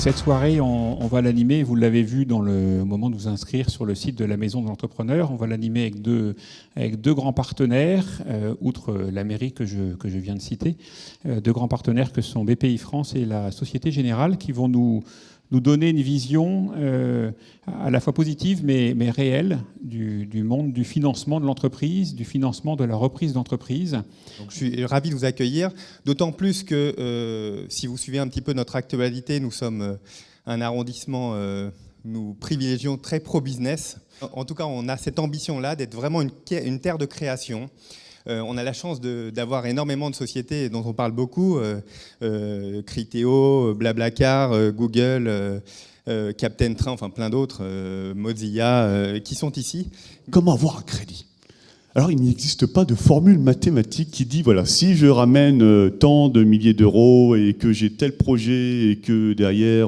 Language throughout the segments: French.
Cette soirée, on va l'animer, vous l'avez vu dans le moment de vous inscrire sur le site de la Maison de l'Entrepreneur, on va l'animer avec deux grands partenaires, outre la mairie que je viens de citer, deux grands partenaires que sont BPI France et la Société Générale, qui vont nous donner une vision à la fois positive mais réelle du monde du financement de l'entreprise, du financement de la reprise d'entreprise. Donc, je suis ravi de vous accueillir, d'autant plus que si vous suivez un petit peu notre actualité, nous sommes un arrondissement, nous privilégions très pro-business. En tout cas, on a cette ambition-là d'être vraiment une terre de création. On a la chance d'avoir énormément de sociétés dont on parle beaucoup, Criteo, Blablacar, Google, Captain Train, enfin plein d'autres, Mozilla, qui sont ici. Comment avoir un crédit ? Alors, il n'existe pas de formule mathématique qui dit, voilà, si je ramène tant de milliers d'euros et que j'ai tel projet et que derrière,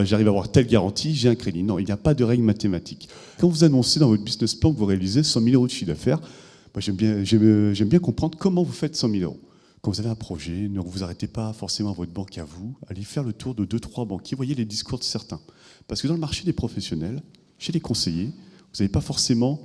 j'arrive à avoir telle garantie, j'ai un crédit. Non, il n'y a pas de règle mathématique. Quand vous annoncez dans votre business plan que vous réalisez 100 000 euros de chiffre d'affaires, j'aime bien comprendre comment vous faites 100 000 euros. Quand vous avez un projet, ne vous arrêtez pas forcément à votre banque à vous, allez faire le tour de 2-3 banquiers, voyez les discours de certains. Parce que dans le marché des professionnels, chez les conseillers, vous n'avez pas forcément,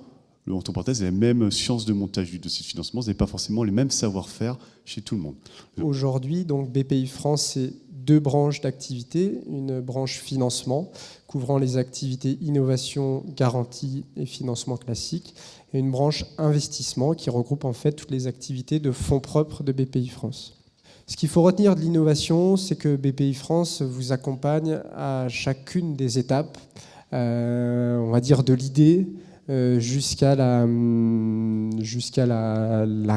entre parenthèses, les mêmes sciences de montage du dossier de financement, vous n'avez pas forcément les mêmes savoir-faire chez tout le monde. Aujourd'hui, donc BPI France, c'est 2 branches d'activité, une branche financement, couvrant les activités innovation, garantie et financement classique, et une branche investissement qui regroupe en fait toutes les activités de fonds propres de BPI France. Ce qu'il faut retenir de l'innovation, c'est que BPI France vous accompagne à chacune des étapes, on va dire de l'idée jusqu'à la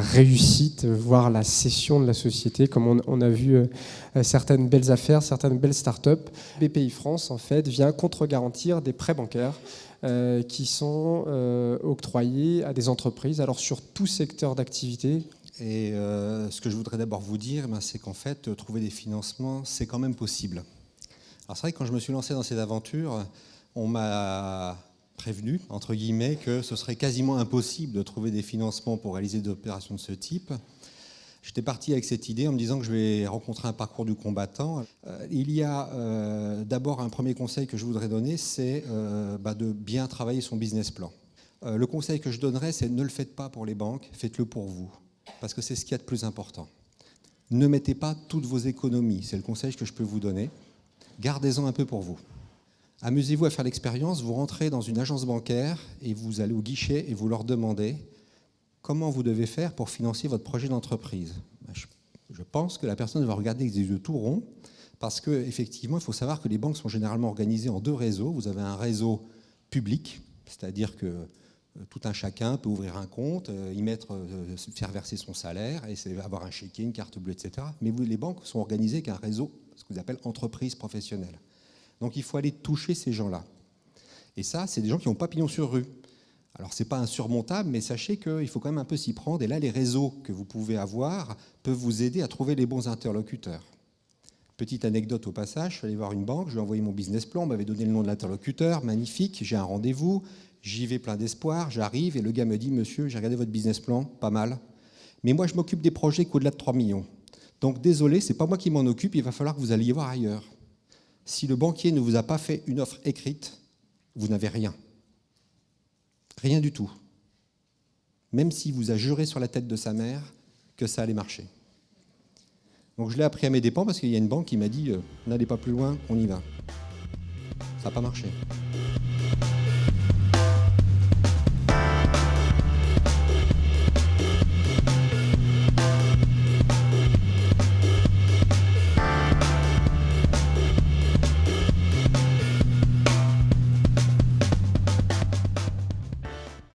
réussite, voire la cession de la société, comme on a vu certaines belles affaires, certaines belles start-up. BPI France, en fait, vient contre-garantir des prêts bancaires qui sont octroyés à des entreprises, alors sur tout secteur d'activité. Et ce que je voudrais d'abord vous dire, c'est qu'en fait, trouver des financements, c'est quand même possible. Alors c'est vrai que quand je me suis lancé dans cette aventure, on m'a prévenu, entre guillemets, que ce serait quasiment impossible de trouver des financements pour réaliser des opérations de ce type. J'étais parti avec cette idée en me disant que je vais rencontrer un parcours du combattant. Il y a d'abord un premier conseil que je voudrais donner, c'est de bien travailler son business plan. Le conseil que je donnerais, c'est ne le faites pas pour les banques, faites-le pour vous, parce que c'est ce qu'il y a de plus important. Ne mettez pas toutes vos économies, c'est le conseil que je peux vous donner. Gardez-en un peu pour vous. Amusez-vous à faire l'expérience, vous rentrez dans une agence bancaire et vous allez au guichet et vous leur demandez comment vous devez faire pour financer votre projet d'entreprise. Je pense que la personne va regarder avec des yeux tout ronds parce qu'effectivement, il faut savoir que les banques sont généralement organisées en 2 réseaux. Vous avez un réseau public, c'est-à-dire que tout un chacun peut ouvrir un compte, faire verser son salaire, et avoir un chéquier, une carte bleue, etc. Mais les banques sont organisées avec un réseau, ce qu'on appelle entreprise professionnelle. Donc il faut aller toucher ces gens-là. Et ça, c'est des gens qui ont pignon sur rue. Alors ce n'est pas insurmontable, mais sachez qu'il faut quand même un peu s'y prendre. Et là, les réseaux que vous pouvez avoir peuvent vous aider à trouver les bons interlocuteurs. Petite anecdote au passage, je suis allé voir une banque, je lui ai envoyé mon business plan, on m'avait donné le nom de l'interlocuteur, magnifique, j'ai un rendez-vous, j'y vais plein d'espoir, j'arrive et le gars me dit « Monsieur, j'ai regardé votre business plan, pas mal, mais moi je m'occupe des projets qu'au-delà de 3 millions. Donc désolé, ce n'est pas moi qui m'en occupe, il va falloir que vous alliez voir ailleurs. » Si le banquier ne vous a pas fait une offre écrite, vous n'avez rien. Rien du tout. Même s'il vous a juré sur la tête de sa mère que ça allait marcher. Donc je l'ai appris à mes dépens parce qu'il y a une banque qui m'a dit « N'allez pas plus loin, on y va ». Ça n'a pas marché.